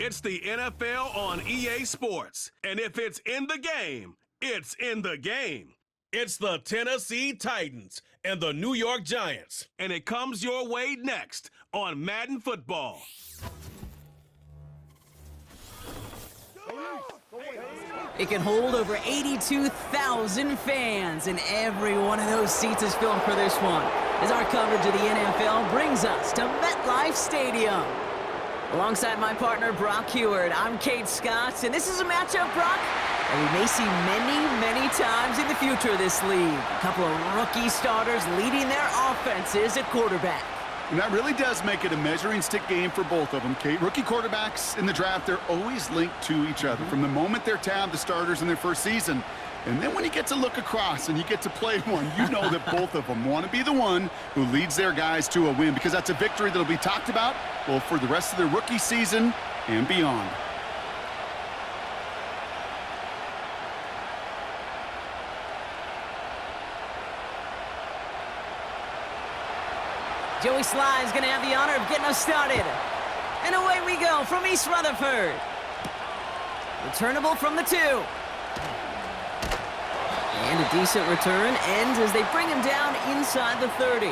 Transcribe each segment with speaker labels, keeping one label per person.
Speaker 1: It's the NFL on EA Sports. And if it's in the game, it's in the game. It's the Tennessee Titans and the New York Giants. And it comes your way next on Madden Football.
Speaker 2: It can hold over 82,000 fans, and every one of those seats is filled for this one, as our coverage of the NFL brings us to MetLife Stadium. Alongside my partner, Brock Heward, I'm Kate Scott, and this is a matchup, Brock, that we may see many times in the future of this league. A couple of rookie starters leading their offenses at quarterback.
Speaker 3: And that really does make it a measuring stick game for both of them, Kate. Rookie quarterbacks in the draft, they're always linked to each other from the moment they're tabbed the starters in their first season. And then when you get to look across and you get to play one, you know that both of them want to be the one who leads their guys to a win, because that's a victory that'll be talked about, well, for the rest of their rookie season and beyond.
Speaker 2: Joey Sly's going to have the honor of getting us started. And away we go from East Rutherford. Returnable from the 2. And a decent return ends as they bring him down inside the 30.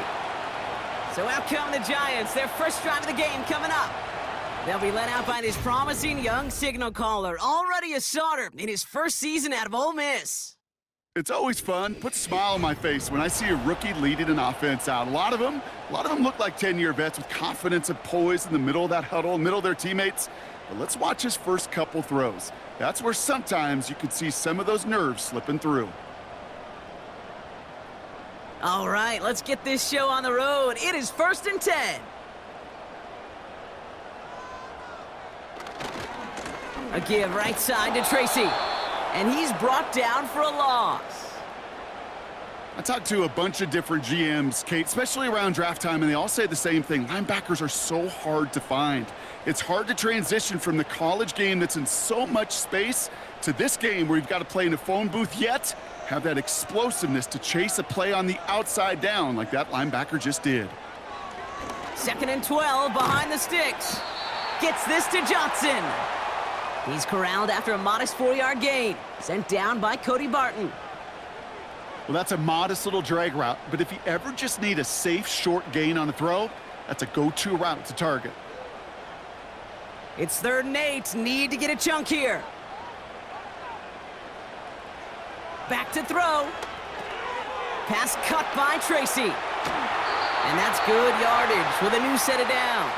Speaker 2: So out come the Giants, their first drive of the game coming up. They'll be led out by this promising young signal caller, already a starter in his first season out of Ole Miss.
Speaker 3: It's always fun, puts a smile on my face when I see a rookie leading an offense out. A lot of them look like 10-year vets with confidence and poise in the middle of that huddle, middle of their teammates. But let's watch his first couple throws. That's where sometimes you could see some of those nerves slipping through.
Speaker 2: All right, let's get this show on the road. It is 1st and 10. A give right side to Tracy. And he's brought down for a loss.
Speaker 3: I talked to a bunch of different GMs, Kate, especially around draft time, and they all say the same thing. Linebackers are so hard to find. It's hard to transition from the college game that's in so much space to this game where you've got to play in a phone booth, yet have that explosiveness to chase a play on the outside down like that linebacker just did.
Speaker 2: 2nd and 12 behind the sticks. Gets this to Jaxson. He's corralled after a modest 4-yard gain. Sent down by Cody Barton.
Speaker 3: Well, that's a modest little drag route, but if you ever just need a safe, short gain on a throw, that's a go-to route to target.
Speaker 2: It's 3rd and 8. Need to get a chunk here. Back to throw. Pass cut by Tracy. And that's good yardage with a new set of downs.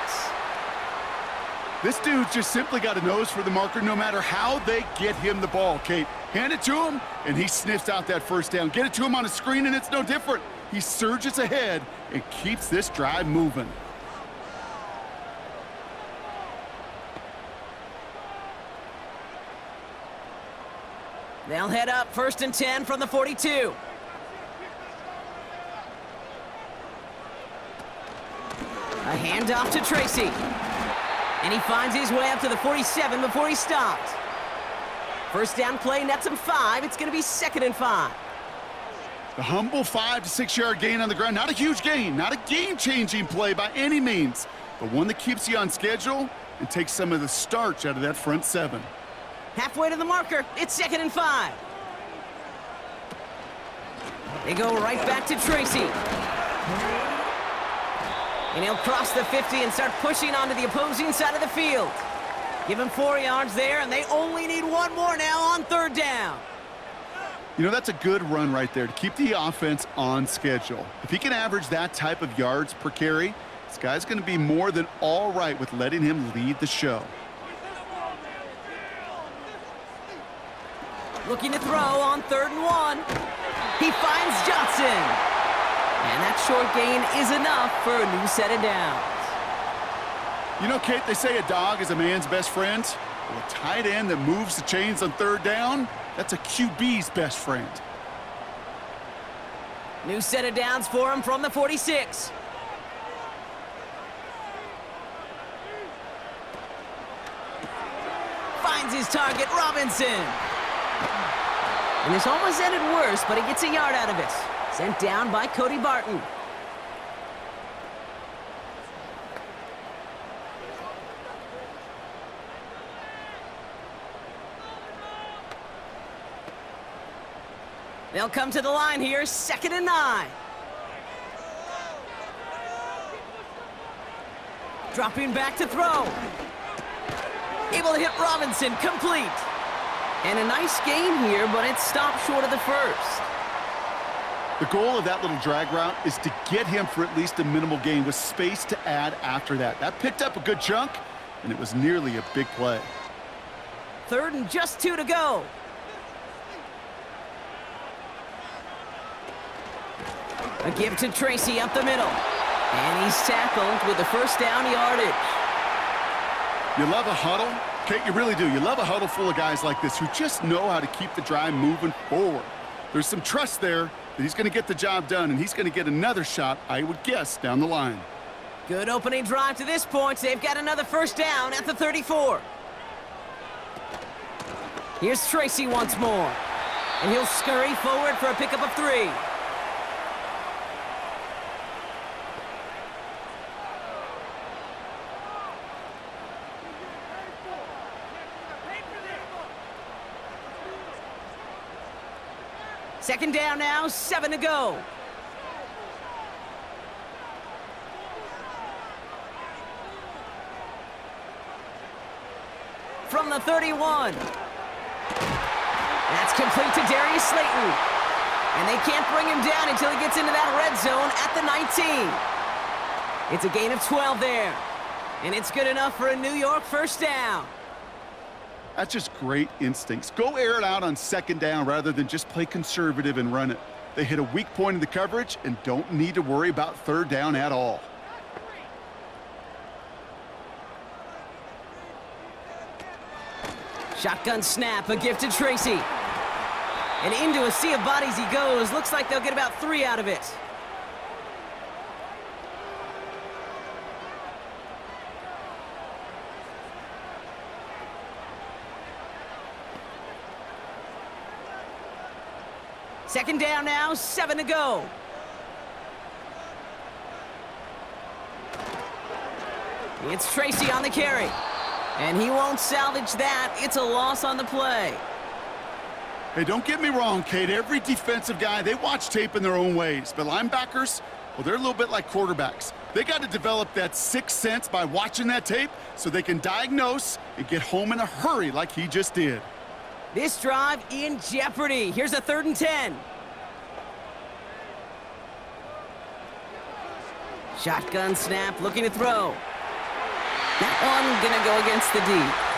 Speaker 3: This dude's just simply got a nose for the marker no matter how they get him the ball, Kate. Hand it to him, and he sniffs out that first down. Get it to him on a screen, and it's no different. He surges ahead and keeps this drive moving.
Speaker 2: They'll head up 1st and 10 from the 42. A handoff to Tracy. And he finds his way up to the 47 before he stopped. First down play nets him 5. It's going to be 2nd and 5.
Speaker 3: The humble 5 to 6 yard gain on the ground. Not a huge gain, not a game-changing play by any means, but one that keeps you on schedule and takes some of the starch out of that front 7.
Speaker 2: Halfway to the marker. It's 2nd and 5. They go right back to Tracy. And he'll cross the 50 and start pushing onto the opposing side of the field. Give him 4 yards there, and they only need 1 more now on 3rd down.
Speaker 3: You know, that's a good run right there to keep the offense on schedule. If he can average that type of yards per carry, this guy's going to be more than all right with letting him lead the show.
Speaker 2: Looking to throw on 3rd and 1. He finds Jaxson. And that short gain is enough for a new set of downs.
Speaker 3: You know, Kate, they say a dog is a man's best friend. Well, a tight end that moves the chains on 3rd down, that's a QB's best friend.
Speaker 2: New set of downs for him from the 46. Finds his target, Robinson. And this almost ended worse, but he gets a yard out of it. Sent down by Cody Barton. They'll come to the line here, 2nd and 9. Dropping back to throw. Able to hit Robinson, complete. And a nice gain here, but it stopped short of the first.
Speaker 3: The goal of that little drag route is to get him for at least a minimal gain with space to add after that. That picked up a good chunk, and it was nearly a big play.
Speaker 2: 3rd and just 2 to go. A give to Tracy up the middle. And he's tackled with the first down yardage.
Speaker 3: You love a huddle? Kate, you really do. You love a huddle full of guys like this who just know how to keep the drive moving forward. There's some trust there that he's going to get the job done, and he's going to get another shot, I would guess, down the line.
Speaker 2: Good opening drive to this point. They've got another first down at the 34. Here's Tracy once more. And he'll scurry forward for a pickup of 3. Second down now, 7 to go. From the 31. That's complete to Darius Slayton. And they can't bring him down until he gets into that red zone at the 19. It's a gain of 12 there. And it's good enough for a New York first down.
Speaker 3: That's just great instincts. Go air it out on 2nd down rather than just play conservative and run it. They hit a weak point in the coverage and don't need to worry about 3rd down at all.
Speaker 2: Shotgun snap, a gift to Tracy. And into a sea of bodies he goes. Looks like they'll get about 3 out of it. Second down now, 7 to go. It's Tracy on the carry. And he won't salvage that. It's a loss on the play.
Speaker 3: Hey, don't get me wrong, Kate. Every defensive guy, they watch tape in their own ways. But linebackers, well, they're a little bit like quarterbacks. They got to develop that 6th sense by watching that tape so they can diagnose and get home in a hurry like he just did.
Speaker 2: This drive in jeopardy. Here's a 3rd and 10. Shotgun snap, looking to throw. That one gonna go against the D.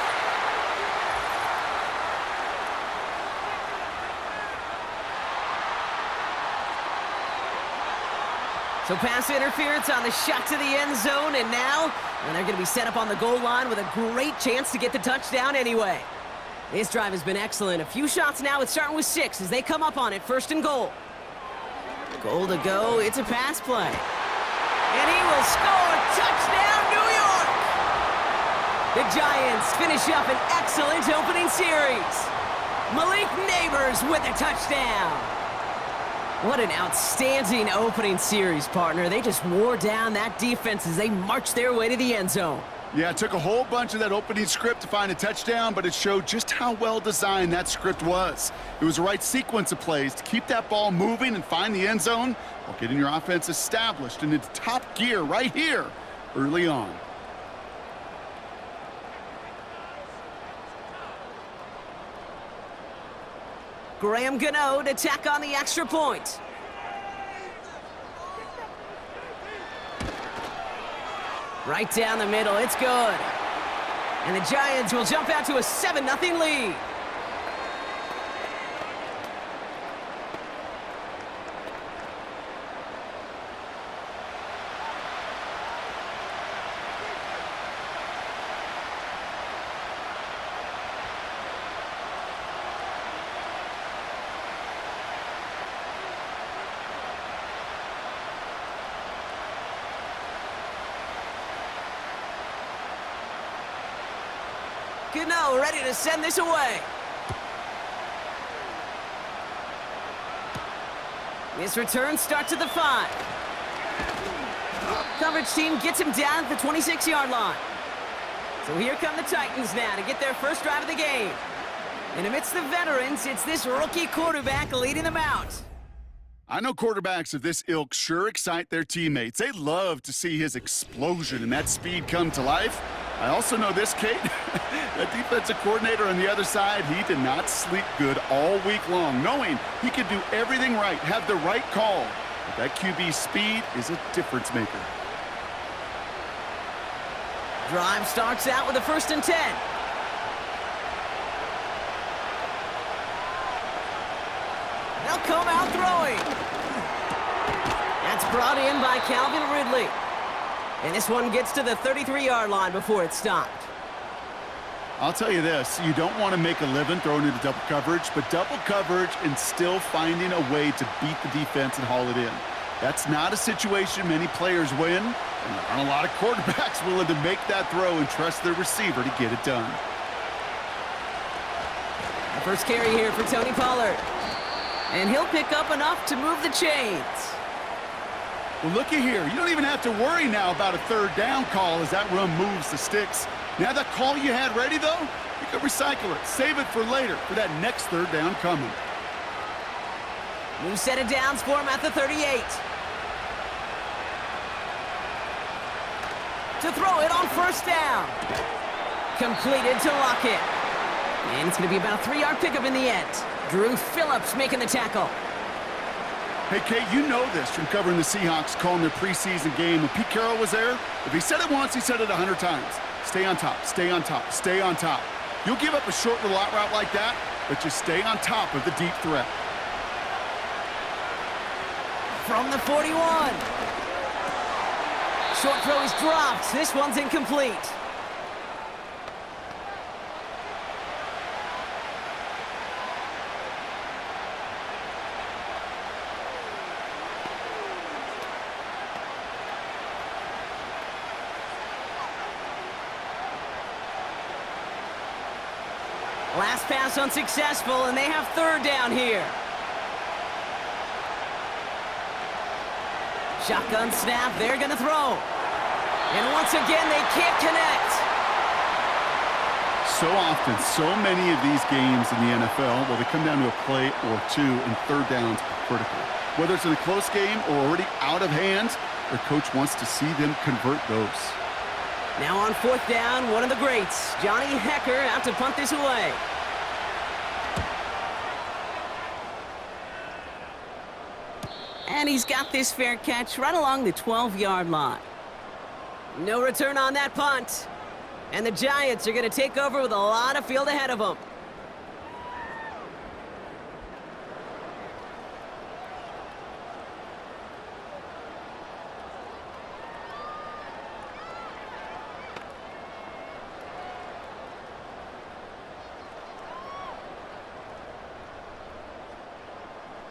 Speaker 2: So pass interference on the shot to the end zone, and now they're going to be set up on the goal line with a great chance to get the touchdown anyway. This drive has been excellent. A few shots now. It's starting with 6 as they come up on it. 1st and goal. Goal to go. It's a pass play. And he will score. Touchdown, New York! The Giants finish up an excellent opening series. Malik Neighbors with a touchdown. What an outstanding opening series, partner. They just wore down that defense as they marched their way to the end zone.
Speaker 3: Yeah, it took a whole bunch of that opening script to find a touchdown, but it showed just how well designed that script was. It was the right sequence of plays to keep that ball moving and find the end zone while getting your offense established in its top gear right here early on.
Speaker 2: Graham Gano to tack on the extra point. Right down the middle, it's good. And the Giants will jump out to a 7-0 lead. Gano ready to send this away. This return starts at the 5. Coverage team gets him down at the 26-yard line. So here come the Titans now to get their first drive of the game. And amidst the veterans, it's this rookie quarterback leading them out.
Speaker 3: I know quarterbacks of this ilk sure excite their teammates. They love to see his explosion and that speed come to life. I also know this, Kate, that defensive coordinator on the other side, he did not sleep good all week long, knowing he could do everything right, have the right call. But that QB speed is a difference maker.
Speaker 2: Drive starts out with a 1st and 10. They'll come out throwing. That's brought in by Calvin Ridley. And this one gets to the 33-yard line before it's stopped.
Speaker 3: I'll tell you this, you don't want to make a living throwing into double coverage, but double coverage and still finding a way to beat the defense and haul it in. That's not a situation many players win, and there aren't a lot of quarterbacks willing to make that throw and trust their receiver to get it done.
Speaker 2: The first carry here for Tony Pollard. And he'll pick up enough to move the chains.
Speaker 3: Well, looky here. You don't even have to worry now about a 3rd down call as that run moves the sticks. Now that call you had ready, though, you can recycle it. Save it for later for that next 3rd down coming.
Speaker 2: New set of downs for him at the 38. To throw it on 1st down. Completed to Lockett. And it's going to be about a 3-yard pickup in the end. Drew Phillips making the tackle.
Speaker 3: Hey, Kate, you know this from covering the Seahawks, calling their preseason game. When Pete Carroll was there, if he said it once, he said it 100 times. Stay on top, stay on top, stay on top. You'll give up a short little out route like that, but just stay on top of the deep threat.
Speaker 2: From the 41. Short throw is dropped. This one's incomplete. Last pass unsuccessful, and they have 3rd down here. Shotgun snap, they're going to throw. And once again, they can't connect.
Speaker 3: So often, so many of these games in the NFL, well, they come down to a play or two, and 3rd downs are critical. Whether it's in a close game or already out of hand, their coach wants to see them convert those.
Speaker 2: Now on 4th down, one of the greats, Johnny Hecker, out to punt this away. And he's got this fair catch right along the 12-yard line. No return on that punt. And the Giants are going to take over with a lot of field ahead of them.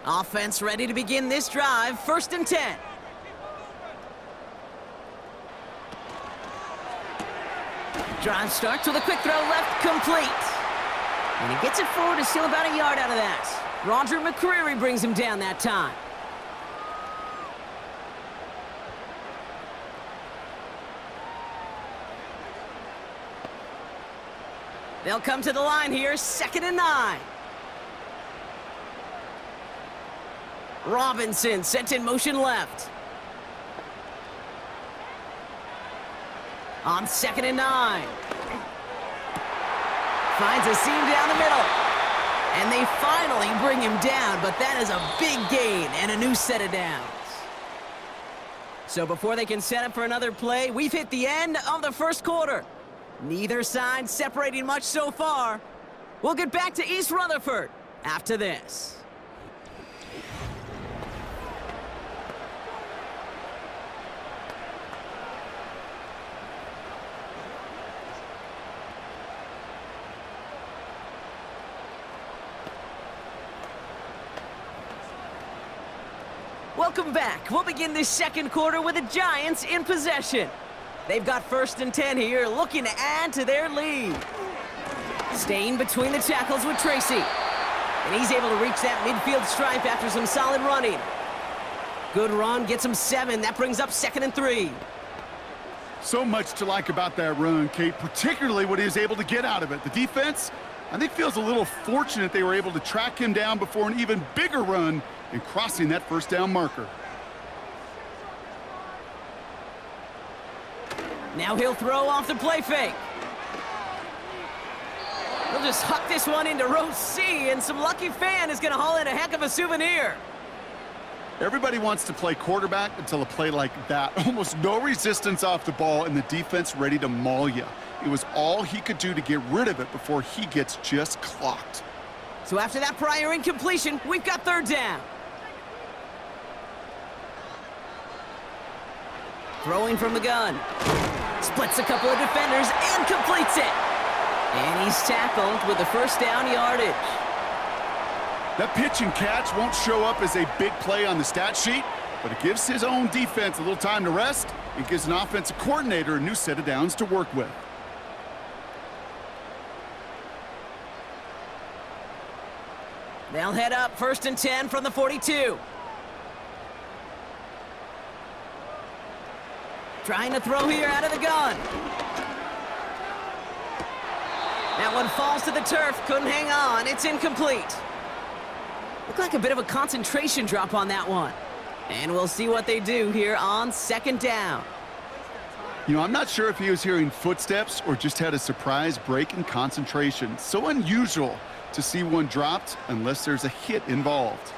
Speaker 2: Offense ready to begin this drive. 1st and 10. Drive starts with a quick throw left, complete. And he gets it forward to steal about a yard out of that. Roger McCreary brings him down that time. They'll come to the line here, 2nd and 9. Robinson sent in motion left. On 2nd and 9. Finds a seam down the middle. And they finally bring him down, but that is a big gain and a new set of downs. So before they can set up for another play, we've hit the end of the 1st quarter. Neither side separating much so far. We'll get back to East Rutherford after this. Welcome back. We'll begin this 2nd quarter with the Giants in possession. They've got 1st and 10 here, looking to add to their lead. Staying between the tackles with Tracy. And he's able to reach that midfield stripe after some solid running. Good run, gets him 7. That brings up 2nd and 3.
Speaker 3: So much to like about that run, Kate, particularly what he was able to get out of it. The defense, I think, feels a little fortunate they were able to track him down before an even bigger run in crossing that first down marker.
Speaker 2: Now he'll throw off the play fake. He'll just huck this one into row C, and some lucky fan is going to haul in a heck of a souvenir.
Speaker 3: Everybody wants to play quarterback until a play like that. Almost no resistance off the ball and the defense ready to maul you. It was all he could do to get rid of it before he gets just clocked.
Speaker 2: So after that prior incompletion, we've got third down. Throwing from the gun. Splits a couple of defenders and completes it. And he's tackled with the first down yardage.
Speaker 3: That pitch and catch won't show up as a big play on the stat sheet, but it gives his own defense a little time to rest. It gives an offensive coordinator a new set of downs to work with.
Speaker 2: They'll head up 1st and 10 from the 42. Trying to throw here out of the gun. That one falls to the turf, couldn't hang on, it's incomplete. Looked like a bit of a concentration drop on that one. And we'll see what they do here on 2nd down.
Speaker 3: You know, I'm not sure if he was hearing footsteps or just had a surprise break in concentration. So unusual to see one dropped unless there's a hit involved.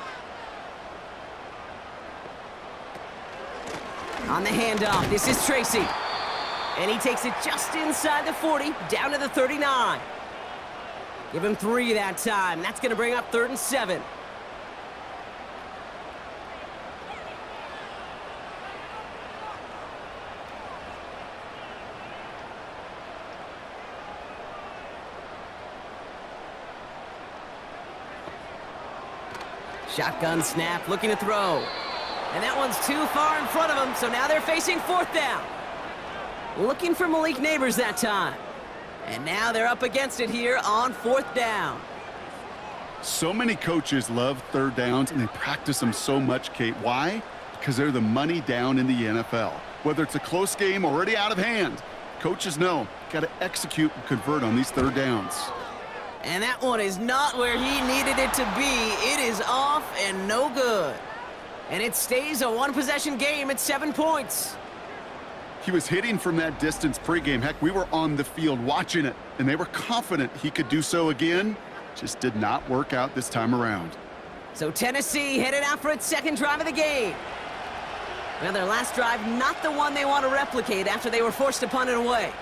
Speaker 2: On the handoff, this is Tracy. And he takes it just inside the 40, down to the 39. Give him 3 that time. That's going to bring up 3rd and 7. Shotgun snap, looking to throw. And that one's too far in front of him, so now they're facing 4th down. Looking for Malik Neighbors that time. And now they're up against it here on 4th down.
Speaker 3: So many coaches love 3rd downs, and they practice them so much, Kate. Why? Because they're the money down in the NFL. Whether it's a close game already out of hand, coaches know, got to execute and convert on these 3rd downs.
Speaker 2: And that one is not where he needed it to be. It is off and no good. And it stays a one-possession game at 7 points.
Speaker 3: He was hitting from that distance pregame. Heck, we were on the field watching it, and they were confident he could do so again. Just did not work out this time around.
Speaker 2: So Tennessee headed out for its 2nd drive of the game. Well, their last drive, not the one they want to replicate after they were forced to punt it away.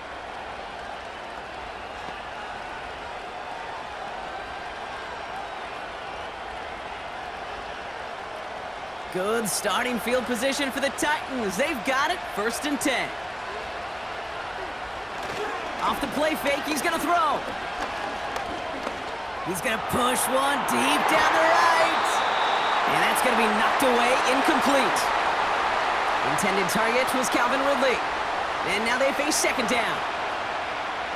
Speaker 2: Good starting field position for the Titans. They've got it, 1st and 10. Off the play fake, he's going to throw. He's going to push one deep down the right. And that's going to be knocked away, incomplete. Intended target was Calvin Ridley. And now they face 2nd down.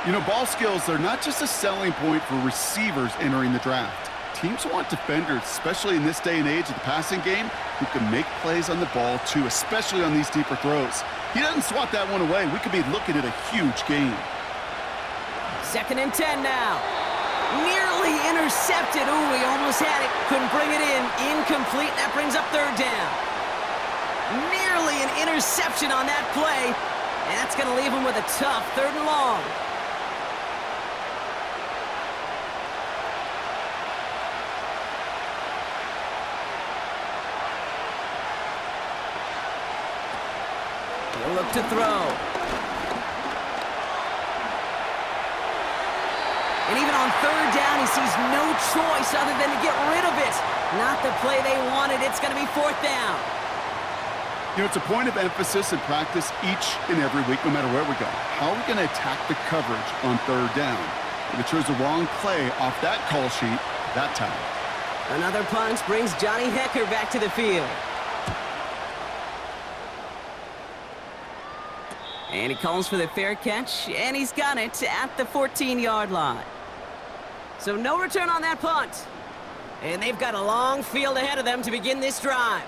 Speaker 3: You know, ball skills are not just a selling point for receivers entering the draft. Teams want defenders, especially in this day and age of the passing game, who can make plays on the ball too, especially on these deeper throws. He doesn't swat that one away. We could be looking at a huge gain.
Speaker 2: 2nd and 10 now. Nearly intercepted. Ooh, he almost had it. Couldn't bring it in. Incomplete. That brings up 3rd down. Nearly an interception on that play. And that's going to leave him with a tough 3rd and long. He'll look to throw. And even on 3rd down, he sees no choice other than to get rid of it. Not the play they wanted. It's going to be 4th down.
Speaker 3: You know, it's a point of emphasis in practice each and every week, no matter where we go. How are we going to attack the coverage on 3rd down? If it chose the wrong play off that call sheet that time.
Speaker 2: Another punt brings Johnny Hecker back to the field. And he calls for the fair catch, and he's got it at the 14-yard line. So no return on that punt. And they've got a long field ahead of them to begin this drive.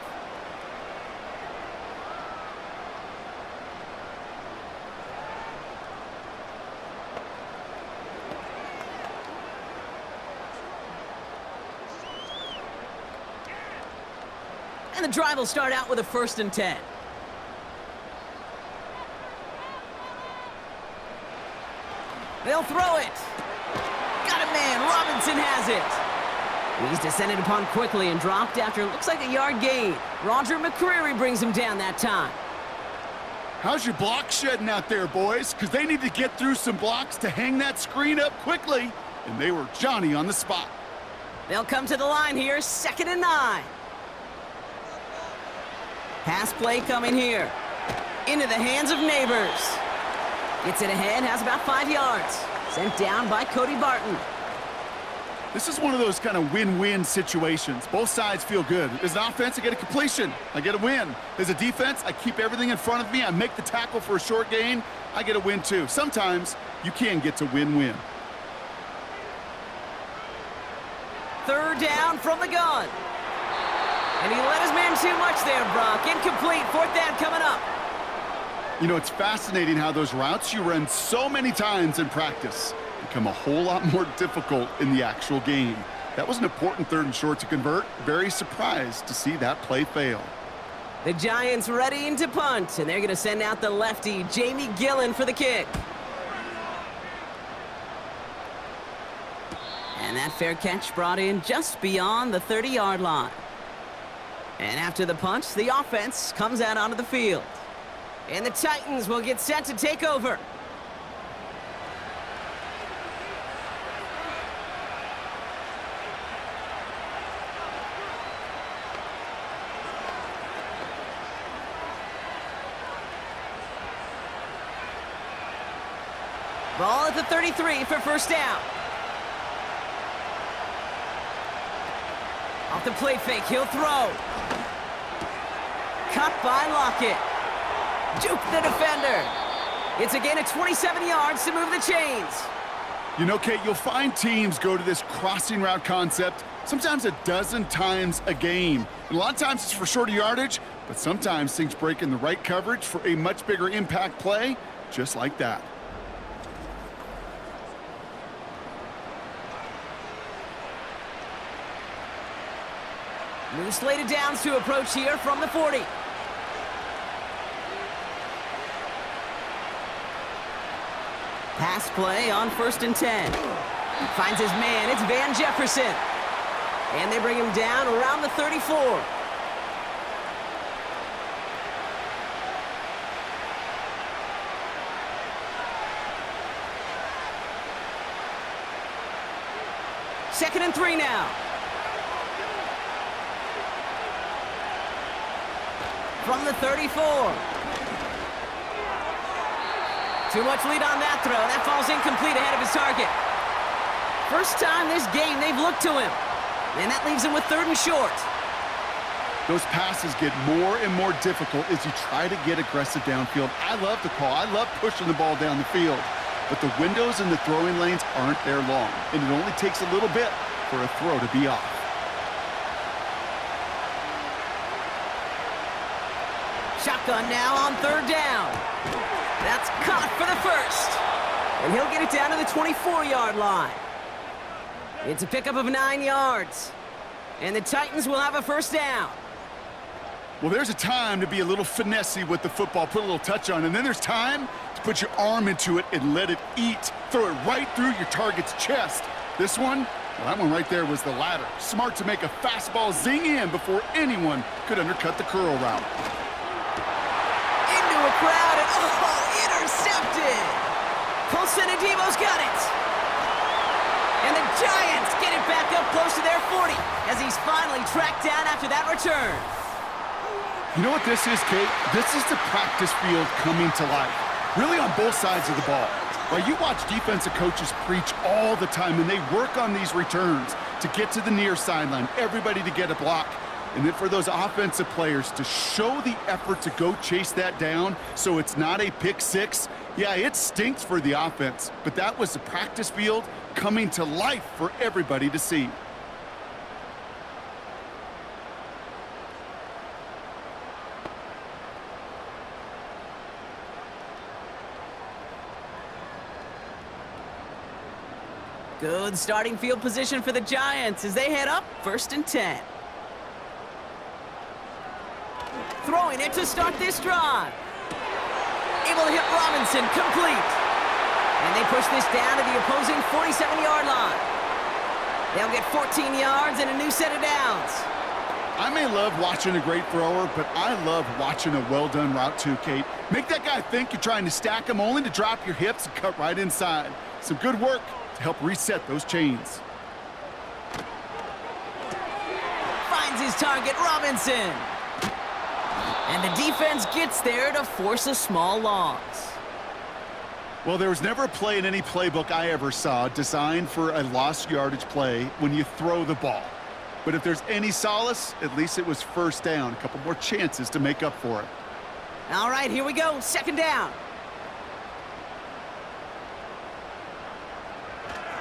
Speaker 2: And the drive will start out with a 1st and 10. They'll throw it. Got a man. Robinson has it. He's descended upon quickly and dropped after looks like a yard gain. Roger McCreary brings him down that time.
Speaker 3: How's your block shedding out there, boys? Because they need to get through some blocks to hang that screen up quickly. And they were Johnny on the spot.
Speaker 2: They'll come to the line here, 2nd and 9. Pass play coming here. Into the hands of Neighbors. Gets it ahead, has about 5 yards. Sent down by Cody Barton.
Speaker 3: This is one of those kind of win-win situations. Both sides feel good. As an offense, I get a completion. I get a win. As a defense, I keep everything in front of me. I make the tackle for a short gain. I get a win, too. Sometimes, you can get to win-win.
Speaker 2: 3rd down from the gun. And he let his man too much there, Brock. Incomplete. 4th down coming up.
Speaker 3: You know, it's fascinating how those routes you run so many times in practice become a whole lot more difficult in the actual game. That was an important 3rd and short to convert. Very surprised to see that play fail.
Speaker 2: The Giants readying to punt, and they're going to send out the lefty, Jamie Gillen, for the kick. And that fair catch brought in just beyond the 30-yard line. And after the punt, the offense comes out onto the field. And the Titans will get set to take over. Ball at the 33 for 1st down. Off the play fake, he'll throw. Cut by Lockett. Juke the defender. It's a gain of 27 yards to move the chains.
Speaker 3: You know, Kate, you'll find teams go to this crossing route concept sometimes a dozen times a game. And a lot of times it's for shorter yardage, but sometimes things break in the right coverage for a much bigger impact play, just like that.
Speaker 2: New slated downs to approach here from the 40. Pass play on 1st and 10. Finds his man. It's Van Jefferson. And they bring him down around the 34. Second and 3 now. From the 34. Too much lead on that throw. That falls incomplete ahead of his target. First time this game they've looked to him. And that leaves him with 3rd and short.
Speaker 3: Those passes get more and more difficult as you try to get aggressive downfield. I love the call. I love pushing the ball down the field. But the windows in the throwing lanes aren't there long. And it only takes a little bit for a throw to be off.
Speaker 2: Shotgun now on 3rd down. That's caught for the 1st. And he'll get it down to the 24-yard line. It's a pickup of 9 yards. And the Titans will have a 1st down.
Speaker 3: Well, there's a time to be a little finessey with the football, put a little touch on, and then there's time to put your arm into it and let it eat. Throw it right through your target's chest. This one, well, that one right there was the latter. Smart to make a fastball zing in before anyone could undercut the curl route.
Speaker 2: Into a crowd and, intercepted! Colson Adebo's got it! And the Giants get it back up close to their 40 as he's finally tracked down after that return.
Speaker 3: You know what this is, Kate? This is the practice field coming to life. Really on both sides of the ball. Right? You watch defensive coaches preach all the time, and they work on these returns to get to the near sideline, everybody to get a block. And then for those offensive players to show the effort to go chase that down so it's not a pick six. Yeah, it stinks for the offense, but that was the practice field coming to life for everybody to see.
Speaker 2: Good starting field position for the Giants as they head up 1st and 10. throwing it to start this drive. Able to hit Robinson, complete. And they push this down to the opposing 47-yard line. They'll get 14 yards and a new set of downs.
Speaker 3: I may love watching a great thrower, but I love watching a well-done route too, Kate. Make that guy think you're trying to stack him, only to drop your hips and cut right inside. Some good work to help reset those chains.
Speaker 2: Finds his target, Robinson. And the defense gets there to force a small loss.
Speaker 3: Well, there was never a play in any playbook I ever saw designed for a lost yardage play when you throw the ball. But if there's any solace, at least it was first down. A couple more chances to make up for it.
Speaker 2: All right, here we go. Second down.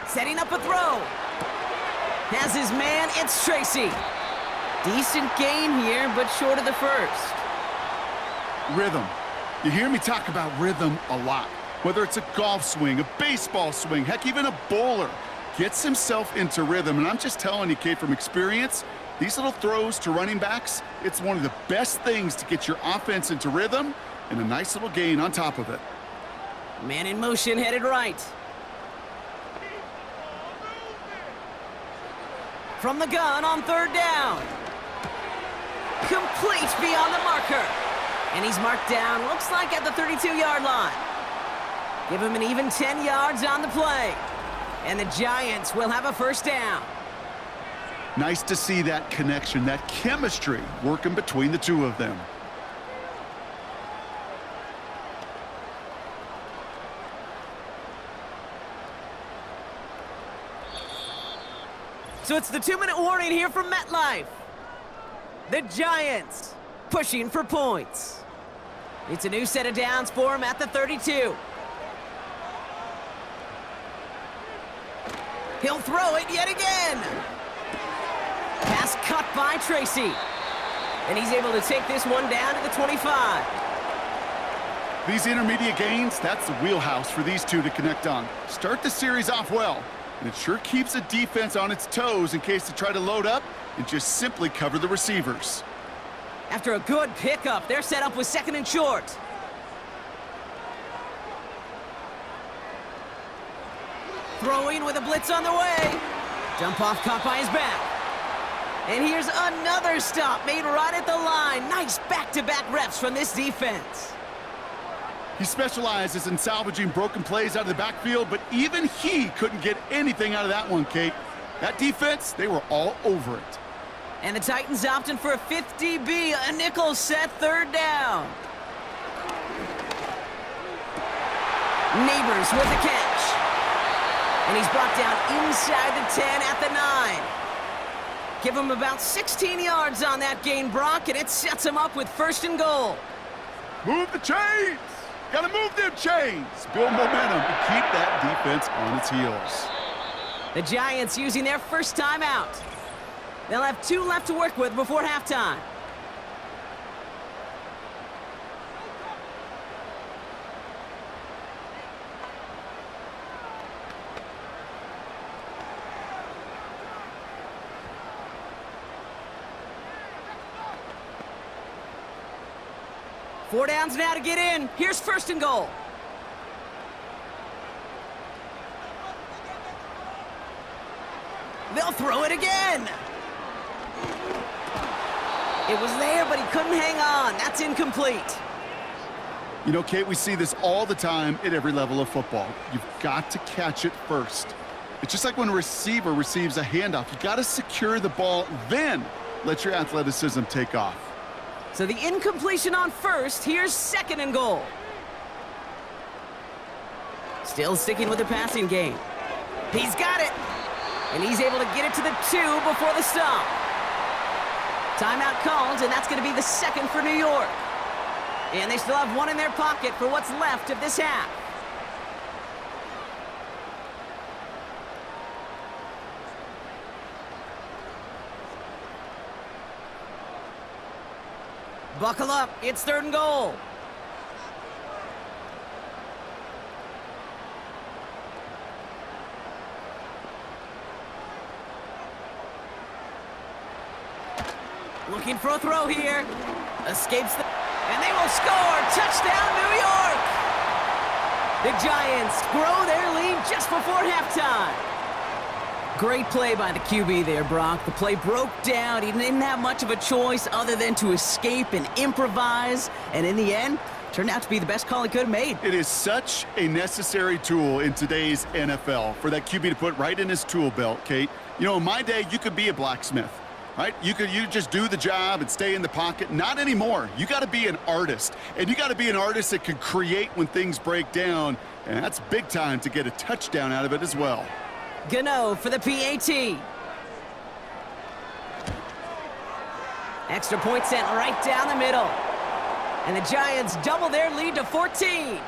Speaker 2: Setting up a throw. Has his man, it's Tracy. Decent gain here, but short of the first.
Speaker 3: Rhythm. You hear me talk about rhythm a lot. Whether it's a golf swing, a baseball swing, heck, even a bowler gets himself into rhythm. And I'm just telling you, Kate, from experience, these little throws to running backs, it's one of the best things to get your offense into rhythm and a nice little gain on top of it.
Speaker 2: Man in motion, headed right. From the gun on third down. Complete beyond the marker. And he's marked down, looks like at the 32-yard line. Give him an even 10 yards on the play. And the Giants will have a first down.
Speaker 3: Nice to see that connection, that chemistry working between the two of them.
Speaker 2: So it's the 2-minute warning here from MetLife. The Giants pushing for points. It's a new set of downs for him at the 32. He'll throw it yet again. Pass cut by Tracy. And he's able to take this one down to the 25.
Speaker 3: These intermediate gains, that's the wheelhouse for these two to connect on. Start the series off well, and it sure keeps the defense on its toes in case they try to load up and just simply cover the receivers.
Speaker 2: After a good pickup, they're set up with second and short. Throwing with a blitz on the way. Jump off caught by his back. And here's another stop made right at the line. Nice back-to-back reps from this defense.
Speaker 3: He specializes in salvaging broken plays out of the backfield, but even he couldn't get anything out of that one, Kate. That defense, they were all over it.
Speaker 2: And the Titans opting for a 50B, a nickel set, third down. Neighbors with the catch. And he's brought down inside the 10 at the 9. Give him about 16 yards on that gain, Brock, and it sets him up with first and goal.
Speaker 3: Move the chains! Gotta move them chains! Build momentum and keep that defense on its heels.
Speaker 2: The Giants using their first timeout. They'll have 2 left to work with before halftime. Four downs now to get in. Here's first and goal. They'll throw it again. It was there, but he couldn't hang on. That's incomplete.
Speaker 3: You know, Kate, we see this all the time at every level of football. You've got to catch it first. It's just like when a receiver receives a handoff. You got to secure the ball, then let your athleticism take off.
Speaker 2: So the incompletion on first. Here's second and goal. Still sticking with the passing game. He's got it. And he's able to get it to the 2 before the stop. Timeout called, and that's going to be the second for New York. And they still have 1 in their pocket for what's left of this half. Buckle up, it's third and goal. Looking for a throw here. Escapes the... And they will score. Touchdown, New York! The Giants grow their lead just before halftime. Great play by the QB there, Brock. The play broke down. He didn't have much of a choice other than to escape and improvise. And in the end, turned out to be the best call he could have made.
Speaker 3: It is such a necessary tool in today's NFL for that QB to put right in his tool belt, Kate. You know, in my day, you could be a blacksmith, right? You just do the job and stay in the pocket. Not anymore. You got to be an artist. And you got to be an artist that can create when things break down. And that's big time to get a touchdown out of it as well.
Speaker 2: Gano for the PAT. Extra point sent right down the middle. And the Giants double their lead to 14.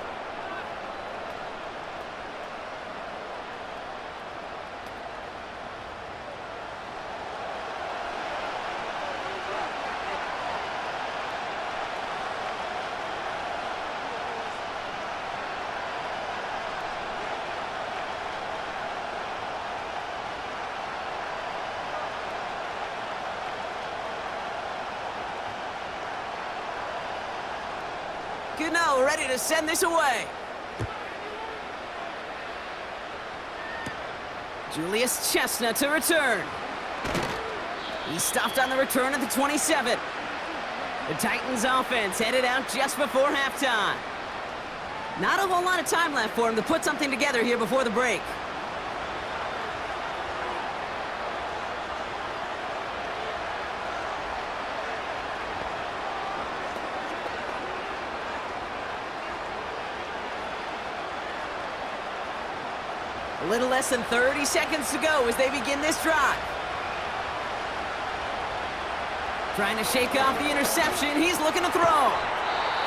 Speaker 2: Gano ready to send this away. Julius Chestnut to return. He stopped on the return at the 27. The Titans offense headed out just before halftime. Not a whole lot of time left for him to put something together here before the break. A little less than 30 seconds to go as they begin this drive. Trying to shake off the interception. He's looking to throw.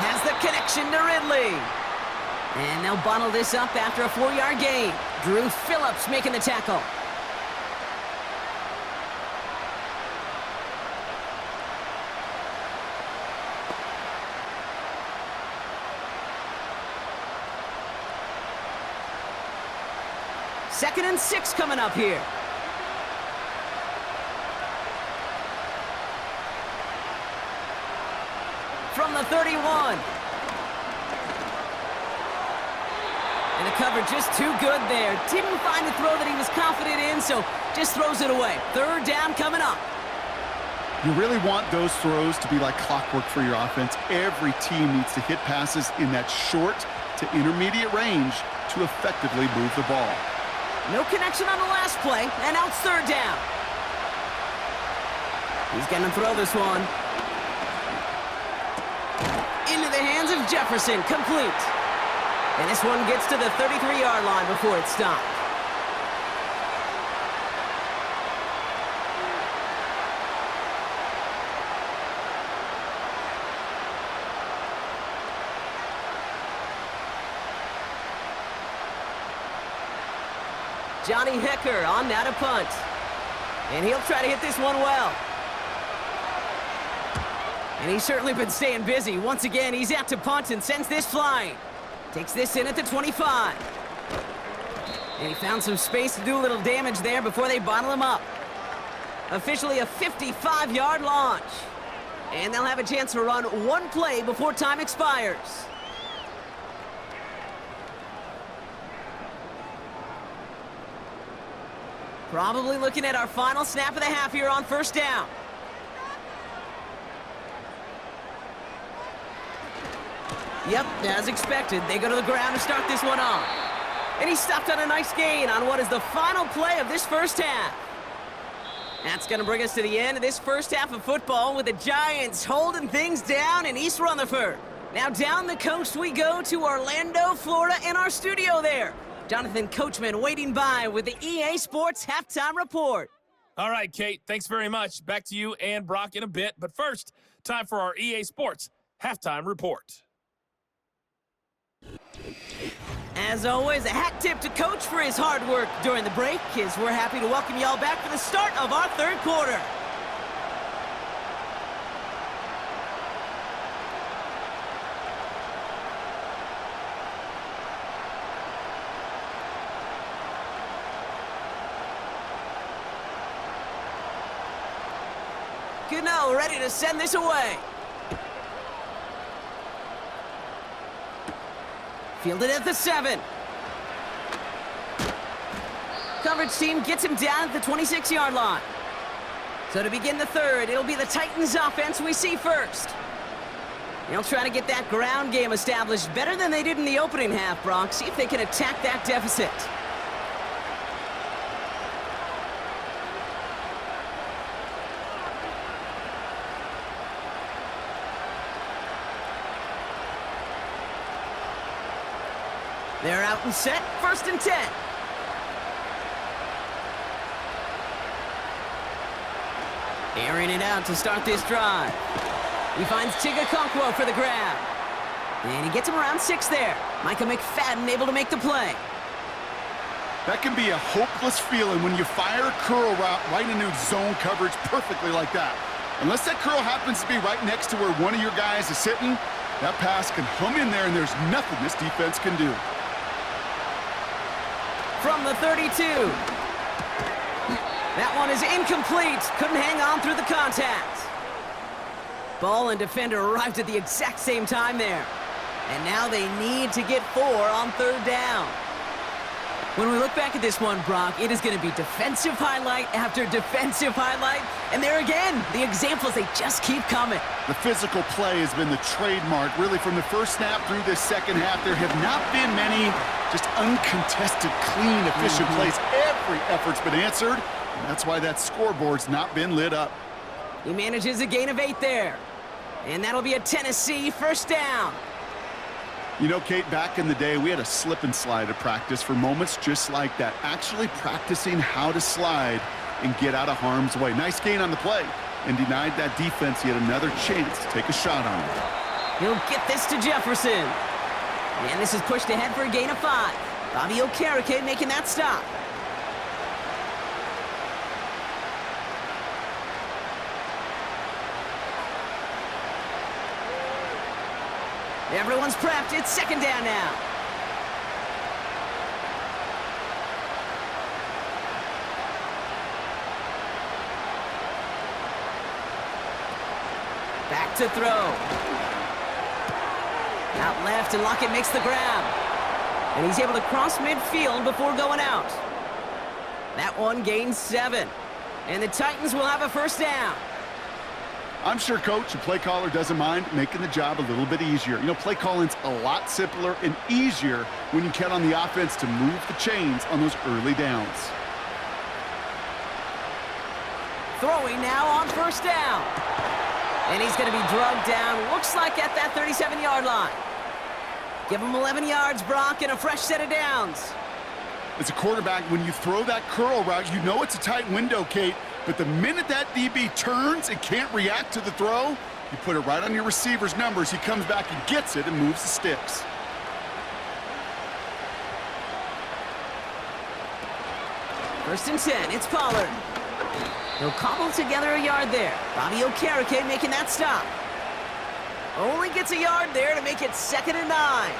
Speaker 2: Has the connection to Ridley. And they'll bottle this up after a 4-yard gain. Drew Phillips making the tackle. Second and 6 coming up here. From the 31. And the coverage just too good there. Didn't find a throw that he was confident in, so just throws it away. Third down coming up.
Speaker 3: You really want those throws to be like clockwork for your offense. Every team needs to hit passes in that short to intermediate range to effectively move the ball.
Speaker 2: No connection on the last play, and now it's third down. He's going to throw this one. Into the hands of Jefferson, complete. And this one gets to the 33-yard line before it's stopped. Johnny Hecker on now to punt. And he'll try to hit this one well. And he's certainly been staying busy. Once again, he's out to punt and sends this flying. Takes this in at the 25. And he found some space to do a little damage there before they bottle him up. Officially a 55-yard launch. And they'll have a chance to run one play before time expires. Probably looking at our final snap of the half here on first down. Yep, as expected, they go to the ground to start this one off. And he stopped on a nice gain on what is the final play of this first half. That's going to bring us to the end of this first half of football with the Giants holding things down in East Rutherford. Now down the coast we go to Orlando, Florida, in our studio there. Jonathan Coachman waiting by with the EA Sports Halftime Report.
Speaker 4: All right, Kate, thanks very much. Back to you and Brock in a bit. But first, time for our EA Sports Halftime Report.
Speaker 2: As always, a hat tip to Coach for his hard work during the break, as we're happy to welcome y'all back for the start of our third quarter. Gano ready to send this away. Fielded at the 7. Coverage team gets him down at the 26-yard line. So to begin the third, it'll be the Titans offense we see first. They'll try to get that ground game established better than they did in the opening half, Brock. See if they can attack that deficit. They're out and set, 1st and 10. Airing it out to start this drive. He finds Chigakonkwo for the grab. And he gets him around 6 there. Micah McFadden able to make the play.
Speaker 3: That can be a hopeless feeling when you fire a curl route right into zone coverage perfectly like that. Unless that curl happens to be right next to where one of your guys is sitting, that pass can hum in there and there's nothing this defense can do.
Speaker 2: From the 32. That one is incomplete. Couldn't hang on through the contact. Ball and defender arrived at the exact same time there. And now they need to get 4 on 3rd down. When we look back at this one, Brock, it is going to be defensive highlight after defensive highlight. And there again, the examples, they just keep coming.
Speaker 3: The physical play has been the trademark. Really, from the first snap through this second half, there have not been many just uncontested, clean, efficient plays. Every effort's been answered, and that's why that scoreboard's not been lit up.
Speaker 2: He manages a gain of 8 there. And that'll be a Tennessee 1st down.
Speaker 3: You know, Kate, back in the day, we had a slip and slide at practice for moments just like that. Actually practicing how to slide and get out of harm's way. Nice gain on the play, and denied that defense yet another chance to take a shot on him.
Speaker 2: He'll get this to Jefferson. And this is pushed ahead for a gain of 5. Bobby Okereke making that stop. Everyone's prepped. It's 2nd down now. Back to throw. Out left, and Lockett makes the grab. And he's able to cross midfield before going out. That one gains 7. And the Titans will have a 1st down.
Speaker 3: I'm sure coach and play caller doesn't mind making the job a little bit easier. You know, play calling's a lot simpler and easier when you count on the offense to move the chains on those early downs.
Speaker 2: Throwing now on 1st down. And he's going to be drugged down, looks like at that 37-yard line. Give him 11 yards, Brock, and a fresh set of downs.
Speaker 3: As a quarterback, when you throw that curl route, you know it's a tight window, Kate. But the minute that DB turns and can't react to the throw, you put it right on your receiver's numbers. He comes back and gets it and moves the sticks.
Speaker 2: First and 10, it's Pollard. He'll cobble together a yard there. Bobby Okereke making that stop. Only gets a yard there to make it 2nd and 9.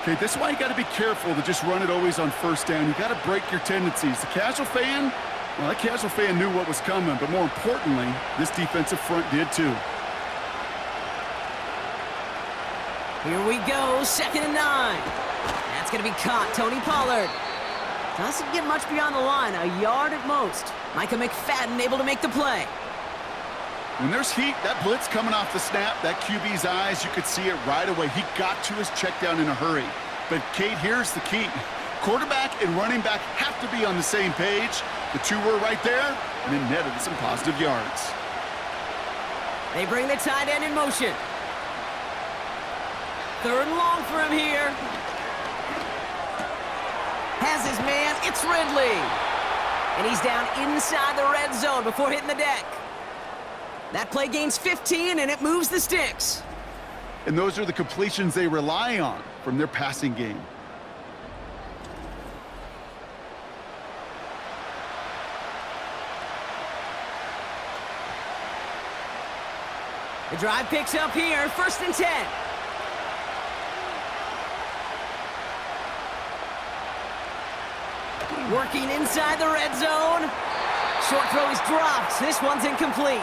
Speaker 3: Okay, this is why you got to be careful to just run it always on 1st down. You got to break your tendencies. The casual fan, well, that casual fan knew what was coming, but more importantly, this defensive front did too.
Speaker 2: Here we go, 2nd and 9. That's going to be caught, Tony Pollard. Doesn't get much beyond the line, a yard at most. Micah McFadden able to make the play.
Speaker 3: When there's heat, that blitz coming off the snap, that QB's eyes, you could see it right away. He got to his check down in a hurry. But, Kate, here's the key. Quarterback and running back have to be on the same page. The two were right there, and it netted some positive yards.
Speaker 2: They bring the tight end in motion. 3rd and long for him here. Has his man, it's Ridley. And he's down inside the red zone before hitting the deck. That play gains 15, and it moves the sticks.
Speaker 3: And those are the completions they rely on from their passing game.
Speaker 2: The drive picks up here, 1st and 10. Working inside the red zone. Short throw is dropped. This one's incomplete.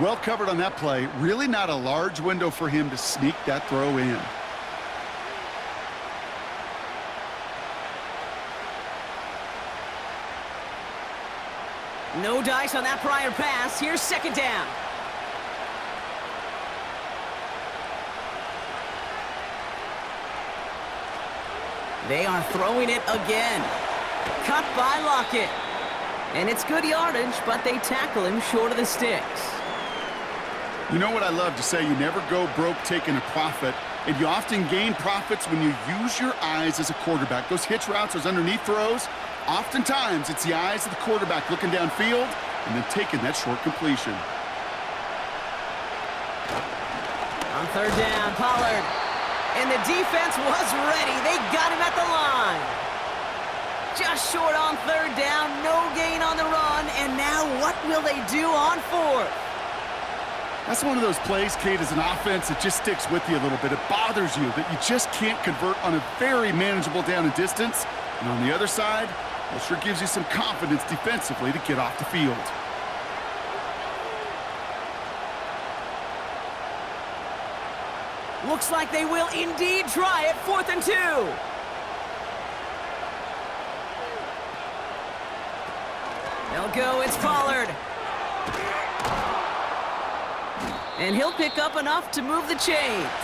Speaker 3: Well covered on that play. Really not a large window for him to sneak that throw in.
Speaker 2: No dice on that prior pass. Here's second down. They are throwing it again. Cut by Lockett. And it's good yardage, but they tackle him short of the sticks.
Speaker 3: You know what I love to say? You never go broke taking a profit, and you often gain profits when you use your eyes as a quarterback. Those hitch routes, those underneath throws, oftentimes it's the eyes of the quarterback looking downfield and then taking that short completion.
Speaker 2: On third down, Pollard. And the defense was ready. They got him at the line. Just short on third down, no gain on the run, and now what will they do on fourth?
Speaker 3: That's one of those plays, Kate, as an offense that just sticks with you a little bit. It bothers you that you just can't convert on a very manageable down and distance. And on the other side, it sure gives you some confidence defensively to get off the field.
Speaker 2: Looks like they will indeed try it, 4th and 2. They'll go, it's Pollard. And he'll pick up enough to move the chains.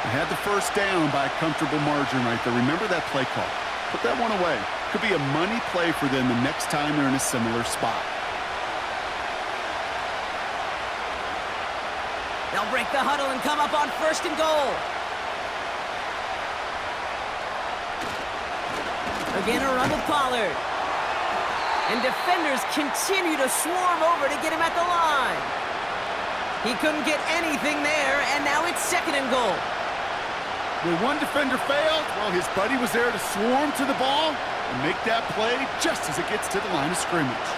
Speaker 3: They had the first down by a comfortable margin right there. Remember that play call. Put that one away. Could be a money play for them the next time they're in a similar spot.
Speaker 2: They'll break the huddle and come up on 1st and goal. Again, a run with Pollard. And defenders continue to swarm over to get him at the line. He couldn't get anything there, and now it's 2nd and goal.
Speaker 3: When one defender failed, well, his buddy was there to swarm to the ball and make that play just as it gets to the line of scrimmage.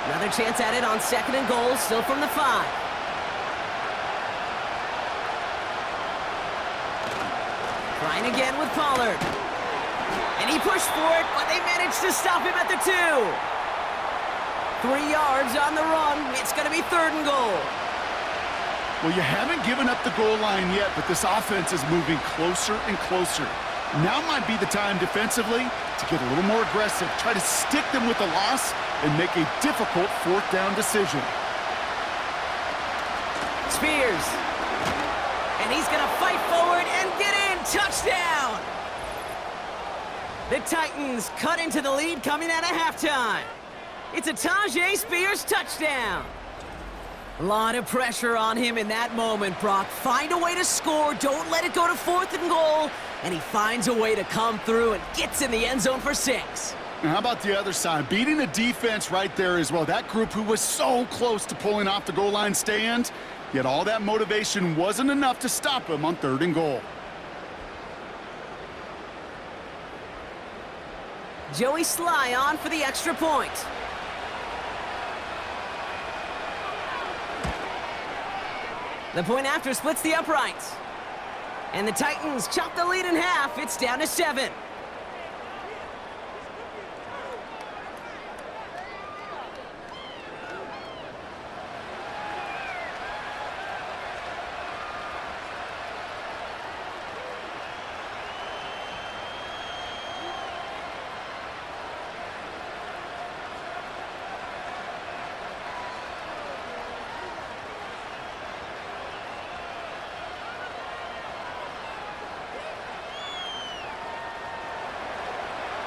Speaker 2: Another chance at it on 2nd and goal, still from the 5. Trying again with Pollard. And he pushed for it, but they managed to stop him at the 2. 3 yards on the run. It's going to be 3rd and goal.
Speaker 3: Well, you haven't given up the goal line yet, but this offense is moving closer and closer. Now might be the time defensively to get a little more aggressive, try to stick them with the loss, and make a difficult 4th down decision.
Speaker 2: Spears. And he's going to fight forward and get in. Touchdown! The Titans cut into the lead coming out of halftime. It's a Tajay Spears touchdown. A lot of pressure on him in that moment, Brock. Find a way to score. Don't let it go to 4th and goal. And he finds a way to come through and gets in the end zone for 6.
Speaker 3: Now, how about the other side? Beating the defense right there as well. That group who was so close to pulling off the goal line stand, yet all that motivation wasn't enough to stop him on 3rd and goal.
Speaker 2: Joey Sly on for the extra point. The point after splits the uprights. And the Titans chop the lead in half. It's down to 7.